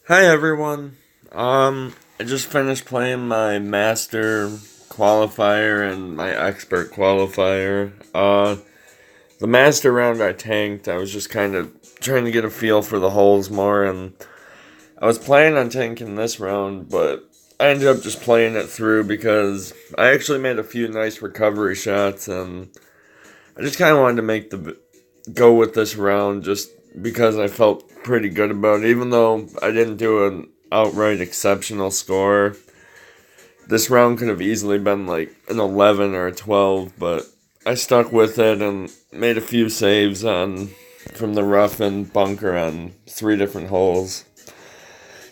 Hi everyone. I just finished playing my master qualifier and my expert qualifier. The master round I tanked. I was just kind of trying to get a feel for the holes more, and I was planning on tanking this round, but I ended up just playing it through because I actually made a few nice recovery shots, and I just kind of wanted to make the go with this round just because I felt pretty good about it. Even though I didn't do an outright exceptional score, this round could have easily been like an 11 or a 12, but I stuck with it and made a few saves on from the rough and bunker on three different holes.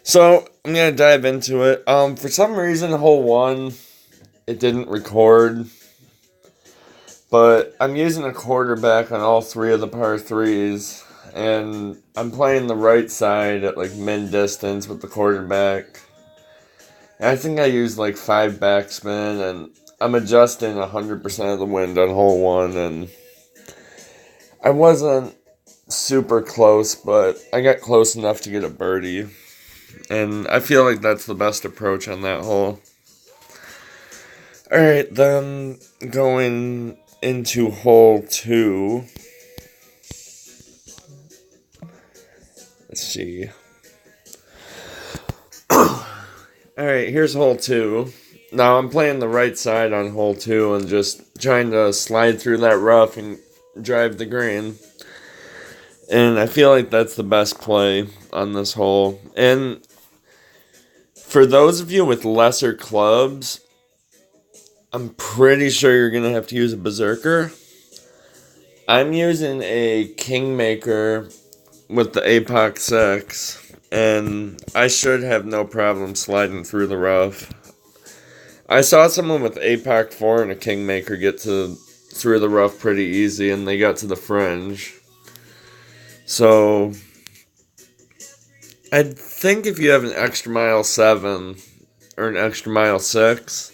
So I'm gonna dive into it. For some reason, hole one it didn't record, but I'm using a quarterback on all three of the par threes, and I'm playing the right side at like mid distance with the quarterback. And I think I used like five backspin, and I'm adjusting 100% of the wind on hole one, and I wasn't super close, but I got close enough to get a birdie, and I feel like that's the best approach on that hole. All right, then going into hole two. Let's see. Alright, here's hole two. Now I'm playing the right side on hole two and just trying to slide through that rough and drive the green. And I feel like that's the best play on this hole. And for those of you with lesser clubs, I'm pretty sure you're going to have to use a berserker. I'm using a Kingmaker with the Apox 6, and I should have no problem sliding through the rough. I saw someone with APAC 4 and a Kingmaker get to through the rough pretty easy, and they got to the fringe. So, I think if you have an extra mile 7 or an extra mile 6,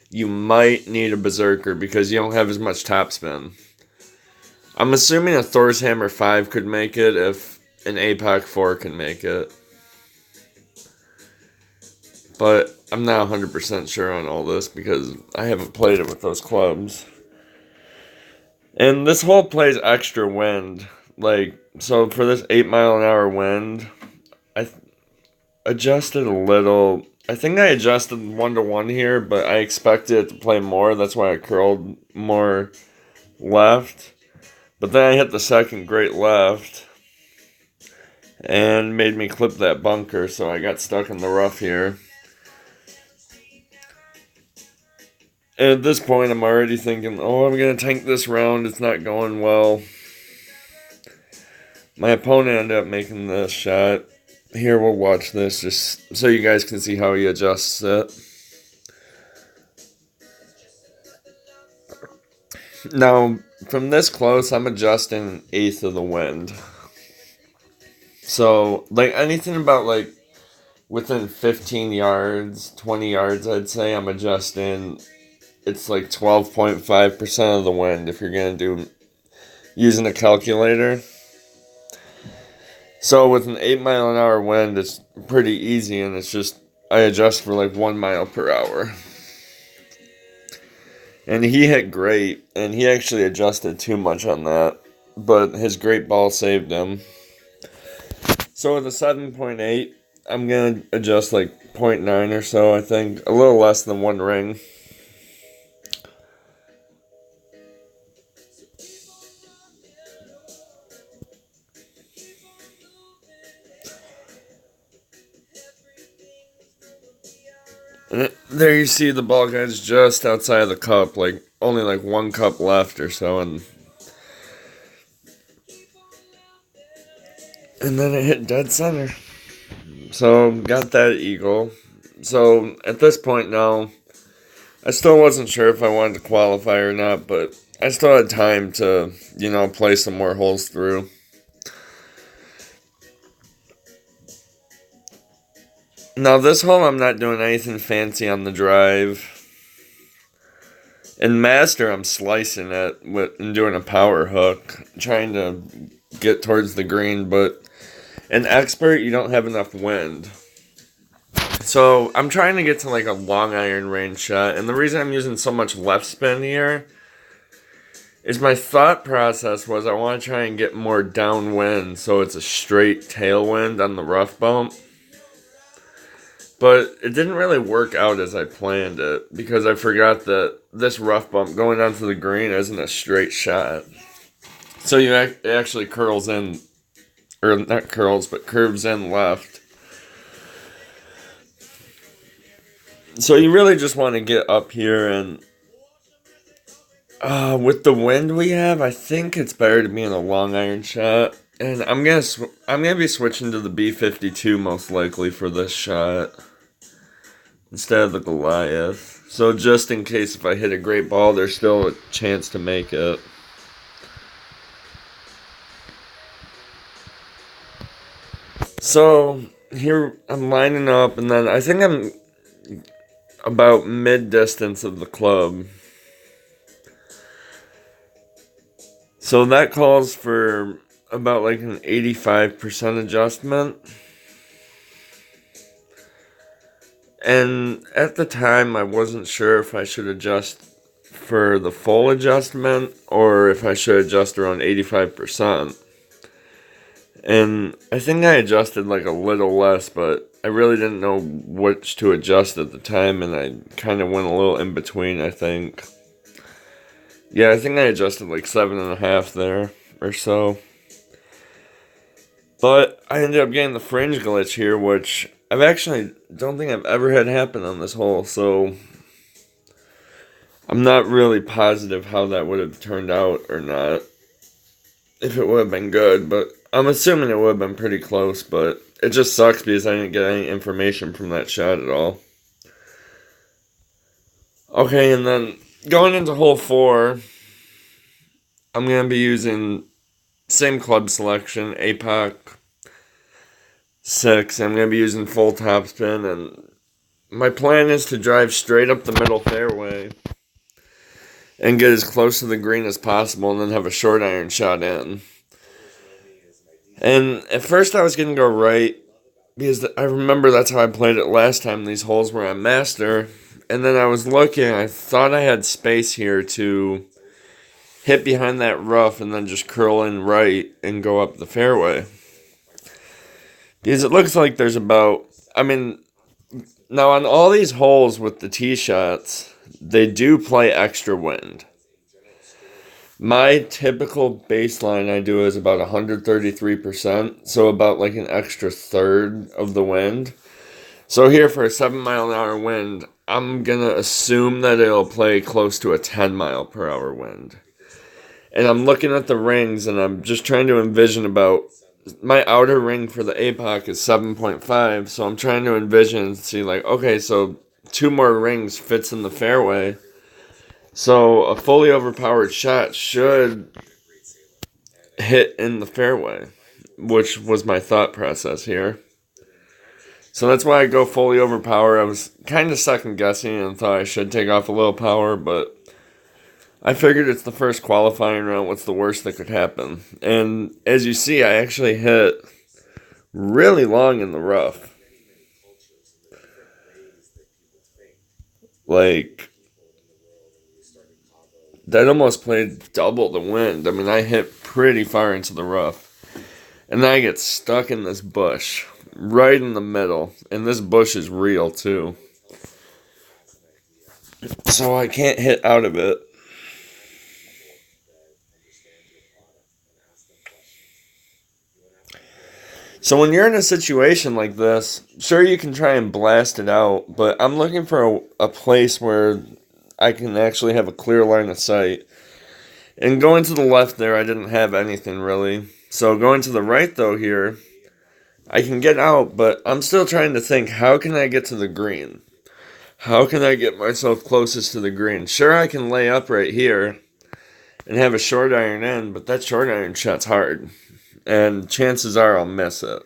you might need a Berserker because you don't have as much topspin. I'm assuming a Thor's Hammer 5 could make it if an APAC 4 can make it. But I'm not 100% sure on all this because I haven't played it with those clubs. And this hole plays extra wind. Like, so for this 8 mile an hour wind, I adjusted a little. I think I adjusted 1 to 1 here, but I expected it to play more. That's why I curled more left. But then I hit the second great left and made me clip that bunker, so I got stuck in the rough here. And at this point, I'm already thinking, oh, I'm going to tank this round. It's not going well. My opponent ended up making the shot. Here, we'll watch this just so you guys can see how he adjusts it. Now, from this close, I'm adjusting an eighth of the wind. So, like anything about like within 15 yards, 20 yards, I'd say I'm adjusting. It's like 12.5% of the wind if you're going to do using a calculator. So with an 8 mile an hour wind, it's pretty easy, and it's just I adjust for like 1 mile per hour. And he hit great, and he actually adjusted too much on that, but his great ball saved him. So with a 7.8, I'm gonna adjust like zero point 0.9 or so. I think a little less than one ring. And there you see the ball guy's just outside the cup, like only like one cup left or so, and then it hit dead center. So got that eagle. So at this point now, I still wasn't sure if I wanted to qualify or not, but I still had time to, play some more holes through. Now this hole I'm not doing anything fancy on the drive. In Master, I'm slicing it and doing a power hook, trying to get towards the green, but In expert, you don't have enough wind. So I'm trying to get to like a long iron range shot, and the reason I'm using so much left spin here is my thought process was I want to try and get more downwind so it's a straight tailwind on the rough bump. But it didn't really work out as I planned it because I forgot that this rough bump going down to the green isn't a straight shot. So it actually curls in, or not curls, but curves in left. So you really just want to get up here and with the wind we have, I think it's better to be in a long iron shot. And I'm gonna be switching to the B52 most likely for this shot instead of the Goliath. So just in case if I hit a great ball, there's still a chance to make it. So here I'm lining up, and then I think I'm about mid distance of the club. So that calls for about like an 85% adjustment. And at the time, I wasn't sure if I should adjust for the full adjustment or if I should adjust around 85%. And I think I adjusted like a little less, but I really didn't know which to adjust at the time, and I kind of went a little in between, I think. Yeah, I think I adjusted like 7.5 there or so. But I ended up getting the fringe glitch here, which I've actually don't think I've ever had happen on this hole, so I'm not really positive how that would have turned out or not. If it would have been good, but I'm assuming it would have been pretty close, but it just sucks because I didn't get any information from that shot at all. Okay, and then going into hole 4, I'm going to be using same club selection, APOC 6. I'm going to be using full topspin, and my plan is to drive straight up the middle fairway and get as close to the green as possible and then have a short iron shot in. And at first I was going to go right because I remember that's how I played it last time these holes were on Master. And then I was looking, I thought I had space here to hit behind that rough and then just curl in right and go up the fairway. Because it looks like there's about, now on all these holes with the tee shots, they do play extra wind. My typical baseline I do is about 133%, so about like an extra third of the wind. So here for a 7-mile-an-hour wind, I'm going to assume that it'll play close to a 10-mile-per-hour wind. And I'm looking at the rings, and I'm just trying to envision about, my outer ring for the APOC is 7.5, so I'm trying to envision and see like, okay, so 2 more rings fits in the fairway. So a fully overpowered shot should hit in the fairway, which was my thought process here. So that's why I go fully overpower. I was kind of second guessing and thought I should take off a little power, but I figured it's the first qualifying round. What's the worst that could happen? And as you see, I actually hit really long in the rough. Like, that almost played double the wind. I mean, I hit pretty far into the rough. And then I get stuck in this bush, right in the middle. And this bush is real, too. So I can't hit out of it. So when you're in a situation like this, sure you can try and blast it out, but I'm looking for a place where I can actually have a clear line of sight. And going to the left there, I didn't have anything really. So going to the right though here, I can get out, but I'm still trying to think, how can I get to the green? How can I get myself closest to the green? Sure, I can lay up right here and have a short iron in, but that short iron shot's hard. And chances are I'll miss it.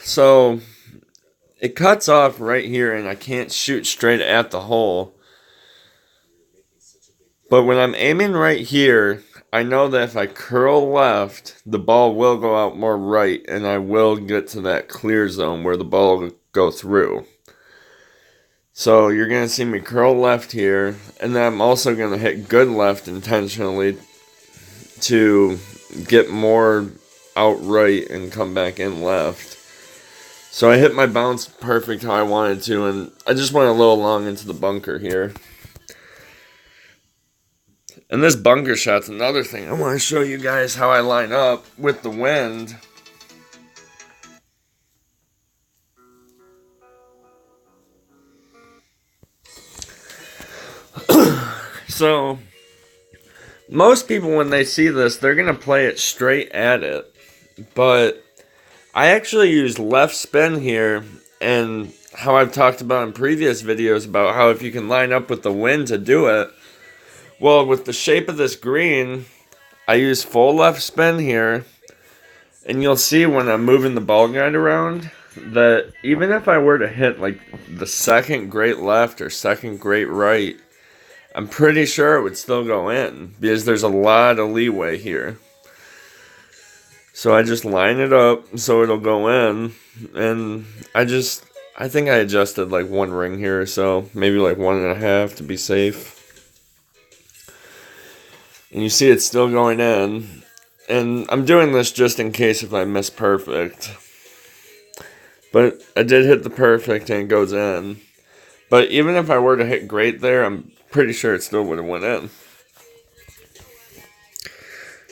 So it cuts off right here and I can't shoot straight at the hole. But when I'm aiming right here, I know that if I curl left, the ball will go out more right, and I will get to that clear zone where the ball will go through. So you're going to see me curl left here, and then I'm also going to hit good left intentionally to get more out right and come back in left. So I hit my bounce perfect how I wanted to, and I just went a little long into the bunker here. And this bunker shot's another thing. I want to show you guys how I line up with the wind. So, most people when they see this, they're going to play it straight at it. But I actually use left spin here, and how I've talked about in previous videos about how if you can line up with the wind to do it. Well, with the shape of this green, I use full left spin here, and you'll see when I'm moving the ball guide around that even if I were to hit like the second great left or second great right, I'm pretty sure it would still go in because there's a lot of leeway here. So I just line it up so it'll go in, and I think I adjusted like one ring here or so, maybe like 1.5 to be safe. And you see it's still going in. And I'm doing this just in case if I miss perfect. But I did hit the perfect and it goes in. But even if I were to hit great there, I'm pretty sure it still would have went in.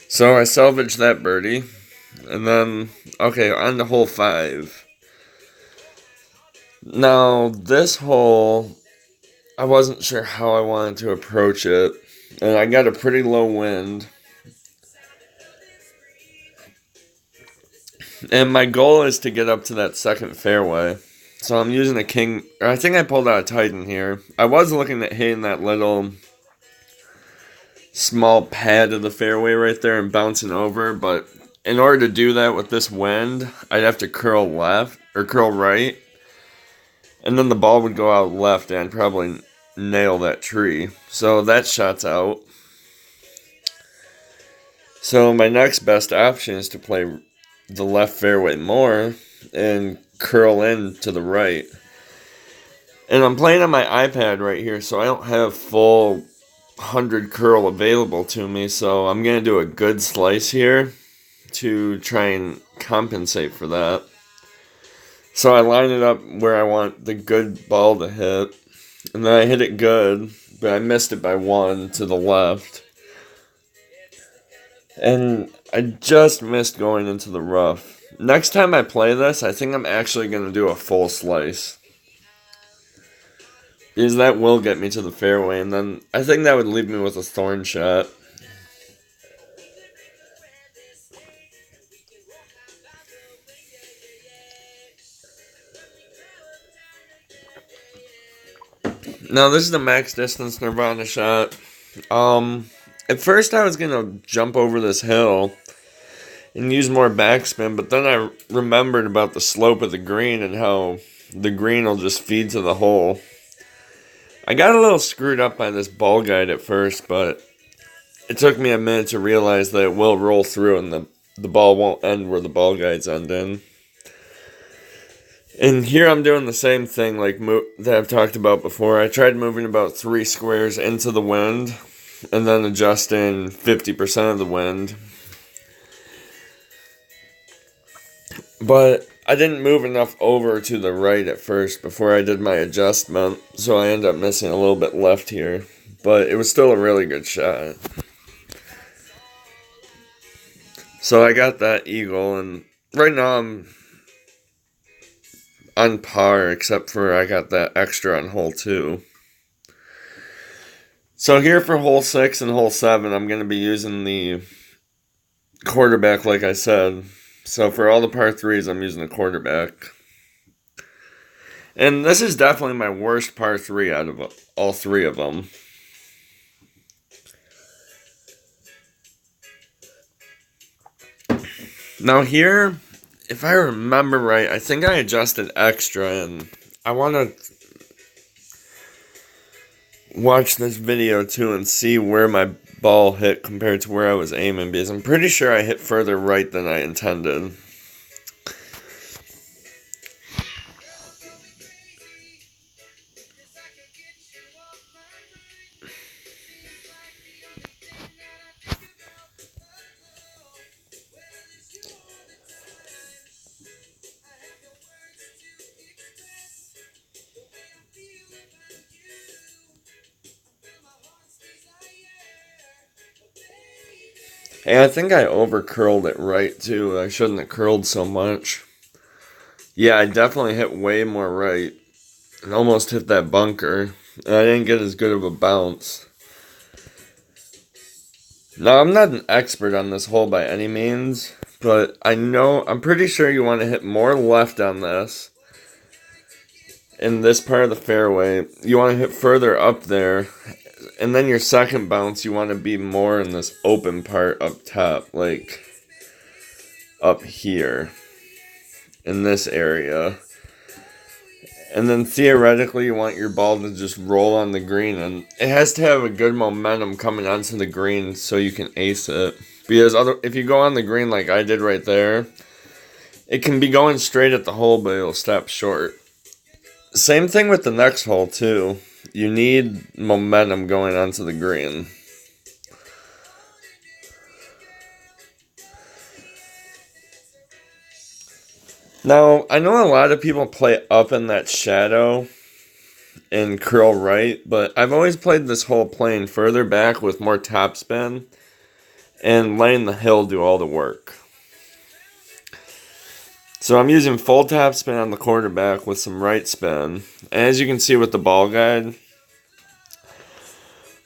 So I salvaged that birdie. And then, okay, on to hole 5. Now, this hole, I wasn't sure how I wanted to approach it. And I got a pretty low wind. And my goal is to get up to that second fairway. So I'm using a king. I think I pulled out a Titan here. I was looking at hitting that little small pad of the fairway right there and bouncing over. But in order to do that with this wind, I'd have to curl left or curl right. And then the ball would go out left and I'd probably nail that tree. So that shot's out. So my next best option is to play the left fairway more and curl in to the right. And I'm playing on my iPad right here, so I don't have full 100 curl available to me. So I'm going to do a good slice here to try and compensate for that. So I line it up where I want the good ball to hit. And then I hit it good, but I missed it by 1 to the left. And I just missed going into the rough. Next time I play this, I think I'm actually going to do a full slice. Because that will get me to the fairway, and then I think that would leave me with a thorn shot. Now, this is the max distance Nirvana shot. At first I was going to jump over this hill and use more backspin, but then I remembered about the slope of the green and how the green will just feed to the hole. I got a little screwed up by this ball guide at first, but it took me a minute to realize that it will roll through and the ball won't end where the ball guide's ending. And here I'm doing the same thing like that I've talked about before. I tried moving about 3 squares into the wind and then adjusting 50% of the wind. But I didn't move enough over to the right at first before I did my adjustment, so I ended up missing a little bit left here. But it was still a really good shot. So I got that eagle, and right now I'm on par, except for I got that extra on hole 2. So here for hole 6 and hole 7, I'm going to be using the quarterback like I said. So for all the par 3s, I'm using the quarterback. And this is definitely my worst par 3 out of all 3 of them. Now here, if I remember right, I think I adjusted extra, and I want to watch this video too and see where my ball hit compared to where I was aiming, because I'm pretty sure I hit further right than I intended. Hey, I think I over curled it right too. I shouldn't have curled so much. Yeah, I definitely hit way more right. And almost hit that bunker. And I didn't get as good of a bounce. Now, I'm not an expert on this hole by any means, but I'm pretty sure you want to hit more left on this. In this part of the fairway, you want to hit further up there. And then your second bounce, you want to be more in this open part up top, like up here in this area. And then theoretically, you want your ball to just roll on the green, and it has to have a good momentum coming onto the green so you can ace it. Because if you go on the green like I did right there, it can be going straight at the hole, but it'll stop short. Same thing with the next hole too. You need momentum going onto the green. Now, I know a lot of people play up in that shadow and curl right, but I've always played this hole playing further back with more topspin and letting the hill do all the work. So I'm using full topspin on the quarterback with some right spin. And as you can see with the ball guide,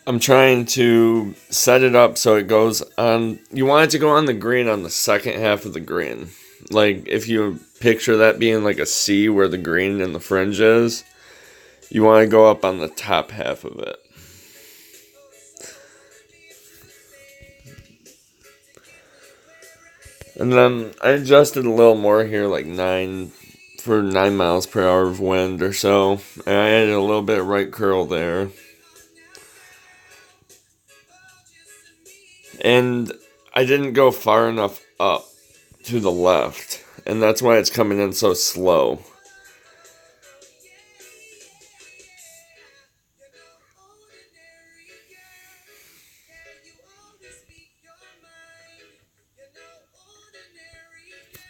I'm trying to set it up so it goes on. You want it to go on the green on the second half of the green. Like if you picture that being like a C where the green and the fringe is, you want to go up on the top half of it. And then I adjusted a little more here, like 9 miles per hour of wind or so. And I added a little bit of right curl there. And I didn't go far enough up to the left. And that's why it's coming in so slow.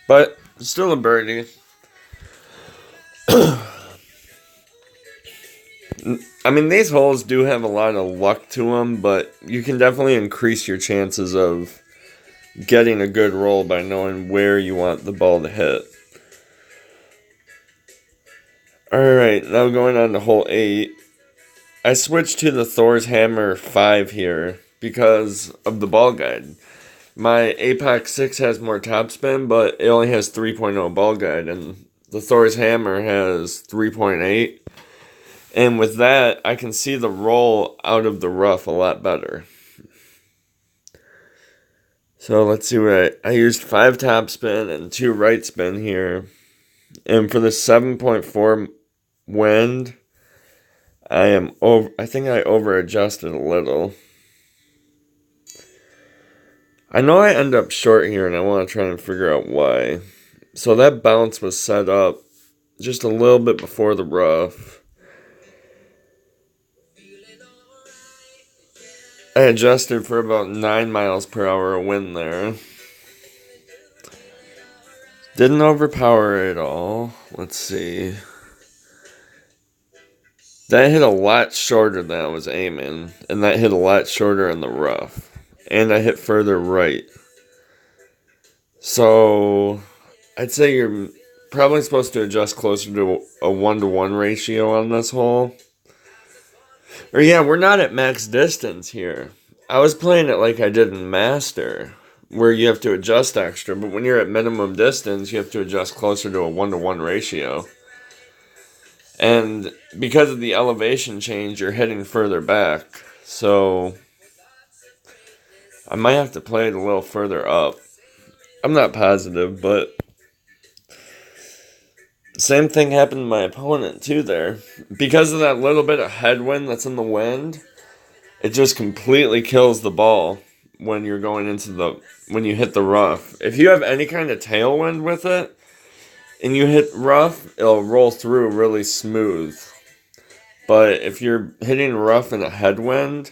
But still a birdie. I mean, these holes do have a lot of luck to them, but you can definitely increase your chances of getting a good roll by knowing where you want the ball to hit. Alright, now going on to hole 8. I switched to the Thor's Hammer 5 here because of the ball guide. My Apex 6 has more topspin, but it only has 3.0 ball guide, and the Thor's Hammer has 3.8. And with that, I can see the roll out of the rough a lot better. So let's see what I used 5 topspin and 2 right spin here. And for the 7.4 wind, I think I over adjusted a little. I know I end up short here and I want to try and figure out why. So that bounce was set up just a little bit before the rough. I adjusted for about 9 miles per hour of wind there. Didn't overpower it at all. Let's see. That hit a lot shorter than I was aiming. And that hit a lot shorter in the rough. And I hit further right. So I'd say you're probably supposed to adjust closer to a 1-to-1 ratio on this hole. Or yeah, we're not at max distance here. I was playing it like I did in Master, where you have to adjust extra, but when you're at minimum distance, you have to adjust closer to a 1-to-1 ratio. And because of the elevation change, you're hitting further back. So I might have to play it a little further up. I'm not positive, but same thing happened to my opponent too there. Because of that little bit of headwind that's in the wind, it just completely kills the ball when you're going into when you hit the rough. If you have any kind of tailwind with it and you hit rough, it'll roll through really smooth. But if you're hitting rough in a headwind,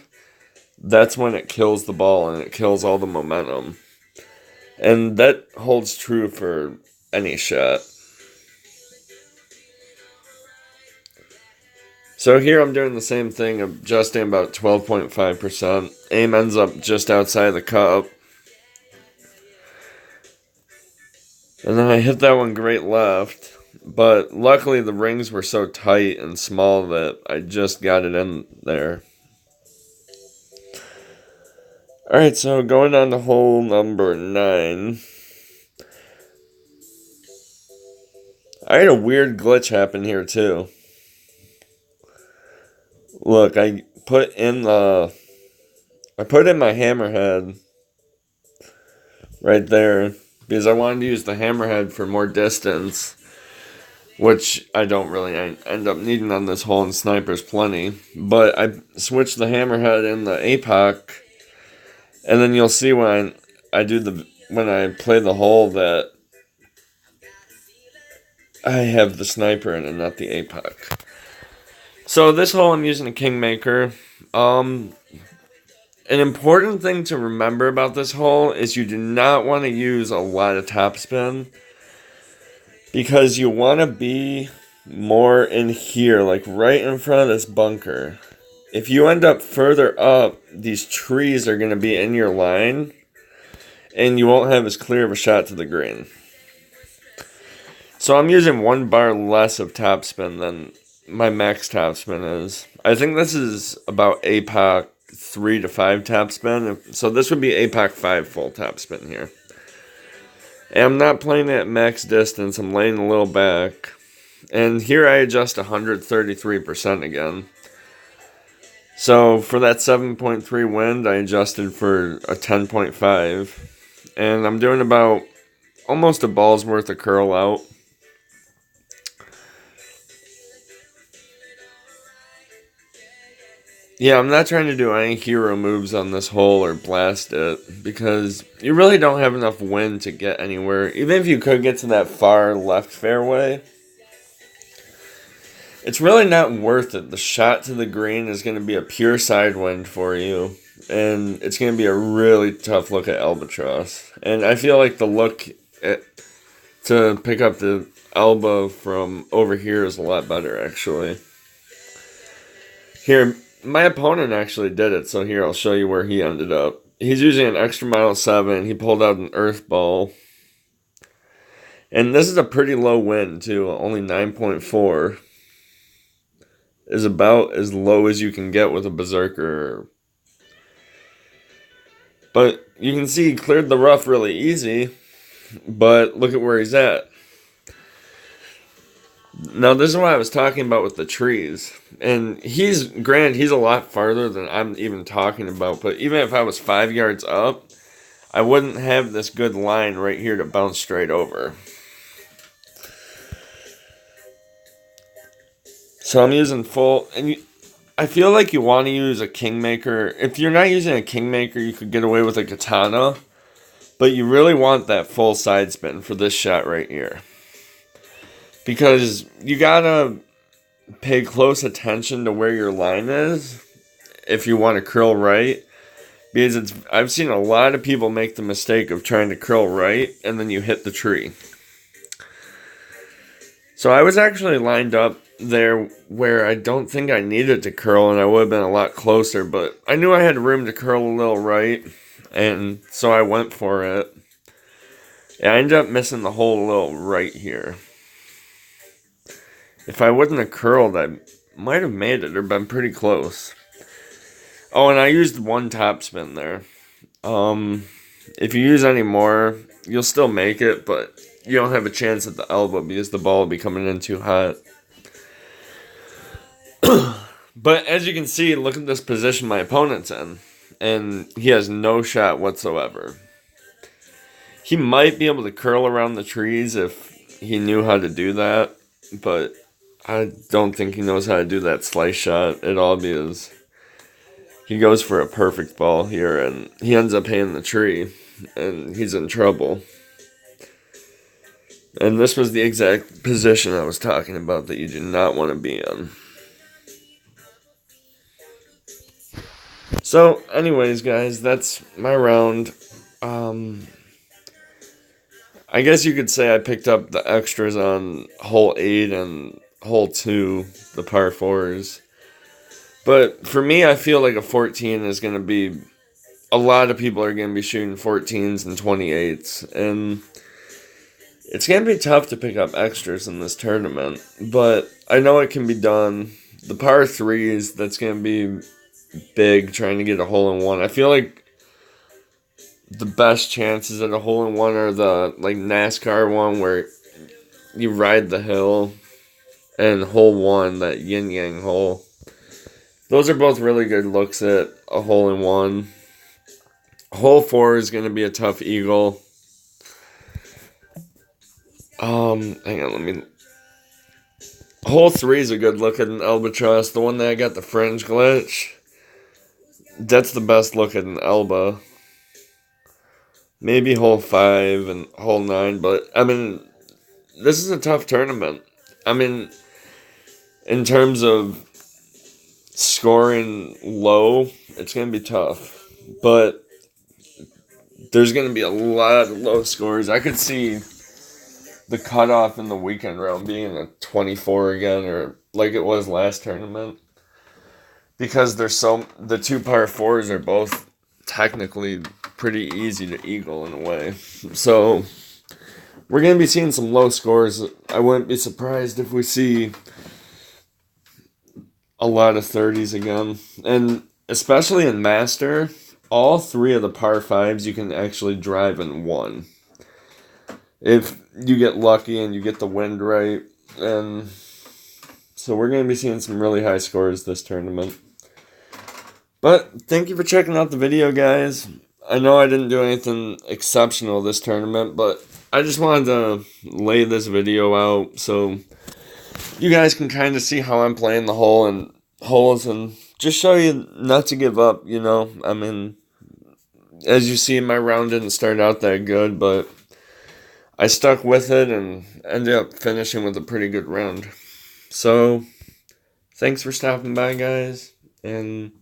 that's when it kills the ball and it kills all the momentum. And that holds true for any shot. So here I'm doing the same thing, adjusting about 12.5%. Aim ends up just outside the cup. And then I hit that one great left. But luckily the rings were so tight and small that I just got it in there. Alright, so going on to hole number 9. I had a weird glitch happen here too. Look, I put in my hammerhead right there because I wanted to use the hammerhead for more distance, which I don't really end up needing on this hole, and snipers plenty. But I switched the hammerhead in the APOC, and then you'll see when when I play the hole that I have the sniper in and not the APOC. So this hole I'm using a Kingmaker. An important thing to remember about this hole is you do not want to use a lot of topspin because you want to be more in here, like right in front of this bunker. If you end up further up, these trees are going to be in your line and you won't have as clear of a shot to the green. So I'm using 1 bar less of topspin than my max topspin is. I think this is about APOC 3 to 5 topspin. So this would be APOC 5 full topspin here. And I'm not playing at max distance. I'm laying a little back. And here I adjust 133% again. So for that 7.3 wind, I adjusted for a 10.5. And I'm doing about almost a ball's worth of curl out. Yeah, I'm not trying to do any hero moves on this hole or blast it because you really don't have enough wind to get anywhere. Even if you could get to that far left fairway, it's really not worth it. The shot to the green is going to be a pure side wind for you, and it's going to be a really tough look at Albatross. And I feel like the look to pick up the elbow from over here is a lot better, actually. Here, my opponent actually did it, so here I'll show you where he ended up. He's using an extra mile 7. He pulled out an earth ball. And this is a pretty low wind, too. Only 9.4 is about as low as you can get with a Berserker. But you can see he cleared the rough really easy. But look at where he's at. Now, this is what I was talking about with the trees. And he's a lot farther than I'm even talking about. But even if I was 5 yards up, I wouldn't have this good line right here to bounce straight over. So I'm using full, and I feel like you want to use a Kingmaker. If you're not using a Kingmaker, you could get away with a Katana. But you really want that full side spin for this shot right here. Because you gotta pay close attention to where your line is if you want to curl right. Because I've seen a lot of people make the mistake of trying to curl right and then you hit the tree. So I was actually lined up there where I don't think I needed to curl and I would have been a lot closer. But I knew I had room to curl a little right. And so I went for it. And I ended up missing the hole a little right here. If I wouldn't have curled, I might have made it or been pretty close. Oh, and I used 1 topspin there. If you use any more, you'll still make it, but you don't have a chance at the elbow because the ball will be coming in too hot. But as you can see, look at this position my opponent's in. And he has no shot whatsoever. He might be able to curl around the trees if he knew how to do that, but I don't think he knows how to do that slice shot at all because he goes for a perfect ball here, and he ends up hitting the tree, and he's in trouble. And this was the exact position I was talking about that you do not want to be in. So, anyways, guys, that's my round. I guess you could say I picked up the extras on hole 8 and hole 2, the par 4s. But for me, I feel like a 14 is going to be... A lot of people are going to be shooting 14s and 28s. And it's going to be tough to pick up extras in this tournament. But I know it can be done. The par 3s, that's going to be big, trying to get a hole-in-one. I feel like the best chances at a hole-in-one are the like NASCAR one where you ride the hill, and hole 1, that yin-yang hole. Those are both really good looks at a hole-in-one. Hole 4 is going to be a tough eagle. Hang on, let me... Hole 3 is a good look at an albatross. The one that I got the fringe glitch. That's the best look at an Elba. Maybe hole 5 and hole 9, but, I mean, this is a tough tournament. I mean, in terms of scoring low, it's going to be tough. But there's going to be a lot of low scores. I could see the cutoff in the weekend round being a 24 again, or like it was last tournament. Because the 2 par 4s are both technically pretty easy to eagle in a way. So we're going to be seeing some low scores. I wouldn't be surprised if we see a lot of 30s again. And especially in Master, all 3 of the par 5s you can actually drive in 1. If you get lucky and you get the wind right. And so we're going to be seeing some really high scores this tournament. But thank you for checking out the video, guys. I know I didn't do anything exceptional this tournament, but I just wanted to lay this video out so you guys can kind of see how I'm playing the holes and just show you not to give up, you know. I mean, as you see, my round didn't start out that good, but I stuck with it and ended up finishing with a pretty good round. So, thanks for stopping by, guys, and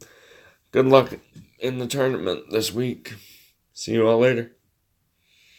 good luck in the tournament this week. See you all later.